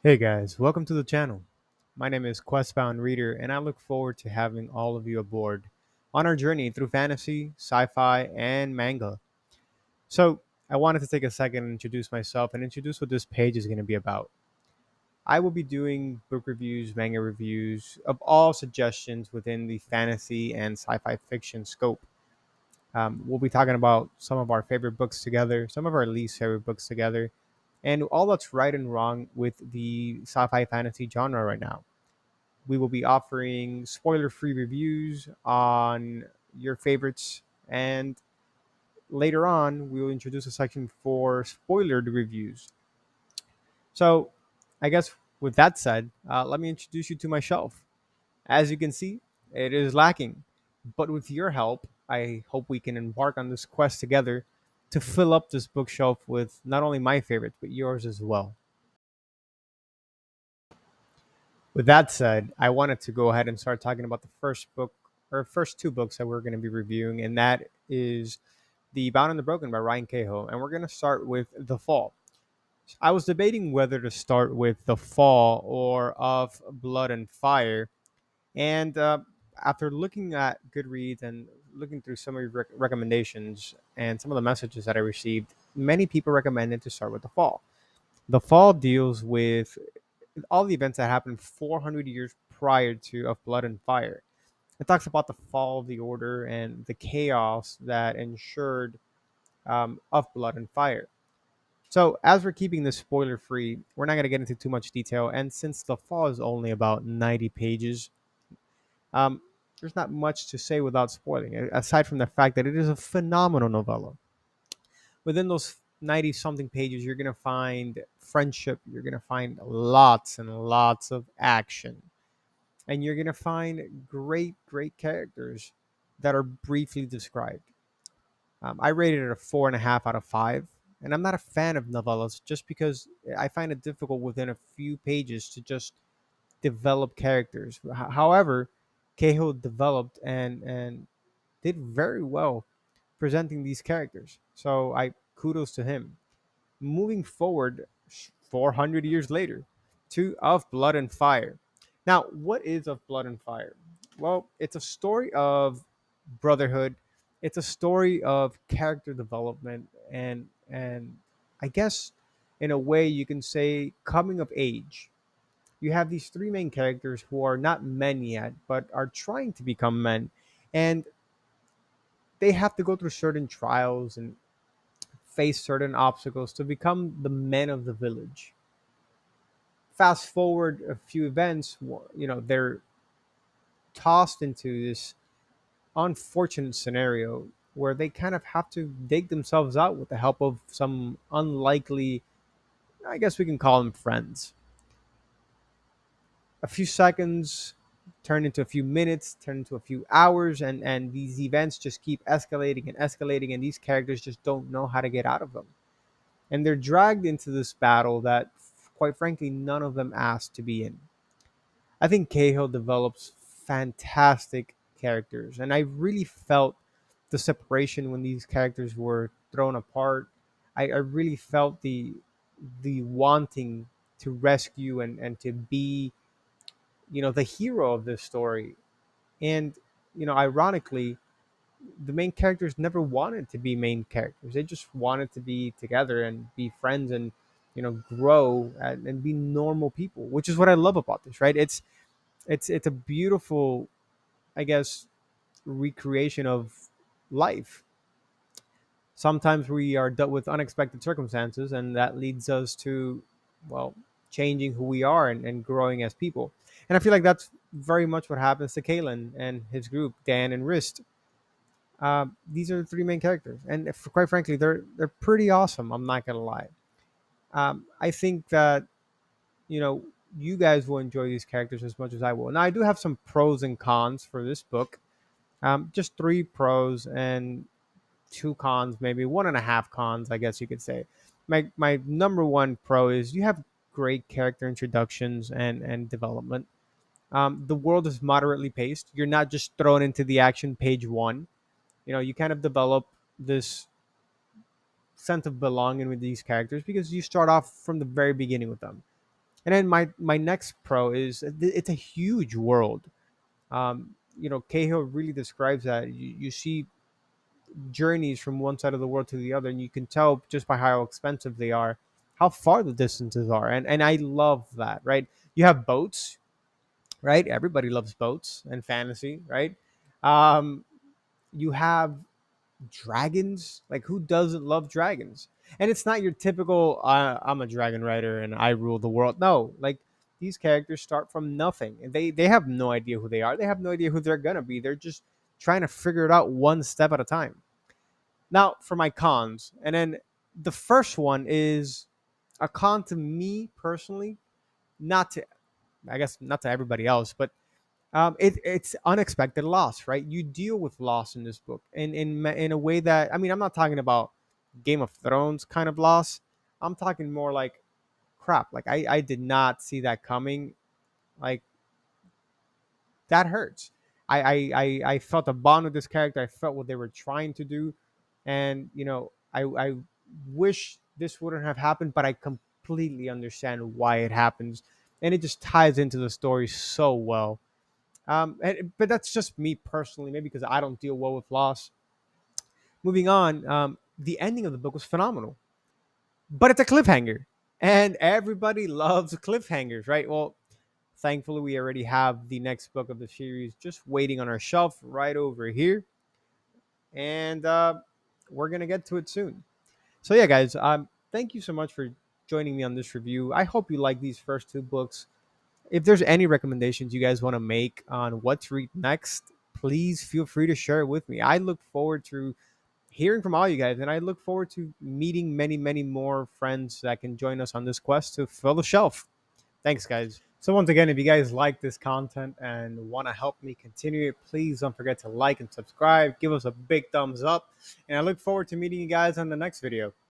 Hey guys, welcome to the channel. My name is Questbound Reader, and I look forward to having all of you aboard on our journey through fantasy, sci fi, and manga. So, I wanted to take a second and introduce myself and introduce what this page is going to be about. I will be doing book reviews, manga reviews of all suggestions within the fantasy and sci fi fiction scope. We'll be talking about some of our favorite books together, some of our least favorite books together, and all that's right and wrong with the sci fi fantasy genre right now. We will be offering spoiler free reviews on your favorites, and later on, we will introduce a section for spoilered reviews. So, I guess with that said, let me introduce you to my shelf. As you can see, it is lacking, but with your help, I hope we can embark on this quest together to fill up this bookshelf with not only my favorites, but yours as well. With that said, I wanted to go ahead and start talking about the first book or first two books that we're going to be reviewing, and that is The Bound and the Broken by Ryan Cahill. And we're going to start with The Fall. I was debating whether to start with The Fall or Of Blood and Fire. And after looking at Goodreads and looking through some of your recommendations and some of the messages that I received, many people recommended to start with The Fall. The Fall deals with all the events that happened 400 years prior to Of Blood and Fire. It talks about the fall of the Order and the chaos that ensured Of Blood and Fire. So, as we're keeping this spoiler free, we're not going to get into too much detail. And since The Fall is only about 90 pages, um, there's not much to say without spoiling, aside from the fact that it is a phenomenal novella. Within those 90 something pages, you're going to find friendship, you're going to find lots and lots of action, and you're going to find great characters that are briefly described. I rated it a 4.5 out of 5. And I'm not a fan of novellas just because I find it difficult within a few pages to just develop characters. However, Cahill developed and did very well presenting these characters. So I kudos to him. Moving forward, 400 years later, to Of Blood and Fire. Now, what is Of Blood and Fire? Well, it's a story of brotherhood. It's a story of character development and I guess in a way you can say coming of age. You have these three main characters who are not men yet, but are trying to become men, and they have to go through certain trials and face certain obstacles to become the men of the village. Fast forward a few events, they're tossed into this unfortunate scenario where they kind of have to dig themselves out with the help of some unlikely, I guess we can call them friends. A few seconds turn into a few minutes, turn into a few hours, and these events just keep escalating and escalating, and these characters just don't know how to get out of them. And they're dragged into this battle that, quite frankly, none of them asked to be in. I think Cahill develops fantastic characters, and I really felt the separation when these characters were thrown apart. I really felt the wanting to rescue and to be, the hero of this story. And ironically, the main characters never wanted to be main characters. They just wanted to be together and be friends and grow and be normal people, which is what I love about this. Right? It's a beautiful, I guess, recreation of life. Sometimes we are dealt with unexpected circumstances, and that leads us to, well, changing who we are and growing as people. And I feel like that's very much what happens to Kalen and his group, Dan and Rist. These are the three main characters, and quite frankly, they're pretty awesome. I'm not gonna lie. I think that you know you guys will enjoy these characters as much as I will. Now, I do have some pros and cons for this book. Just three pros and two cons, maybe one and a half cons, I guess you could say. My number one pro is you have great character introductions and development. The world is moderately paced. You're not just thrown into the action page one. You kind of develop this sense of belonging with these characters because you start off from the very beginning with them. And then my next pro is it's a huge world. Cahill really describes that. You see journeys from one side of the world to the other, and you can tell just by how expensive they are, how far the distances are, and I love that. Right, you have boats, right? Everybody loves boats and fantasy, right? Um, you have dragons. Like, who doesn't love dragons? And it's not your typical I'm a dragon rider and I rule the world. No, like, these characters start from nothing, and they have no idea who they are. They have no idea who they're gonna be. They're just trying to figure it out one step at a time. Now, for my cons, and then the first one is a con to me personally, not to, I guess, not to everybody else, but it's unexpected loss, right? You deal with loss in this book, in a way that, I mean, I'm not talking about Game of Thrones kind of loss. I'm talking more like, crap. Like, I did not see that coming. Like, that hurts. I felt a bond with this character. I felt what they were trying to do, and I wish this wouldn't have happened, but I completely understand why it happens, and it just ties into the story so well. But that's just me personally, maybe because I don't deal well with loss. Moving on, the ending of the book was phenomenal, but it's a cliffhanger, and everybody loves cliffhangers, right? Well, thankfully, we already have the next book of the series just waiting on our shelf right over here, and we're gonna get to it soon. So yeah, guys, thank you so much for joining me on this review. I hope you like these first two books. If there's any recommendations you guys want to make on what to read next, please feel free to share it with me. I look forward to hearing from all you guys, and I look forward to meeting many, many more friends that can join us on this quest to fill the shelf. Thanks, guys. So, once again, if you guys like this content and want to help me continue it, please don't forget to like and subscribe. Give us a big thumbs up. And I look forward to meeting you guys on the next video.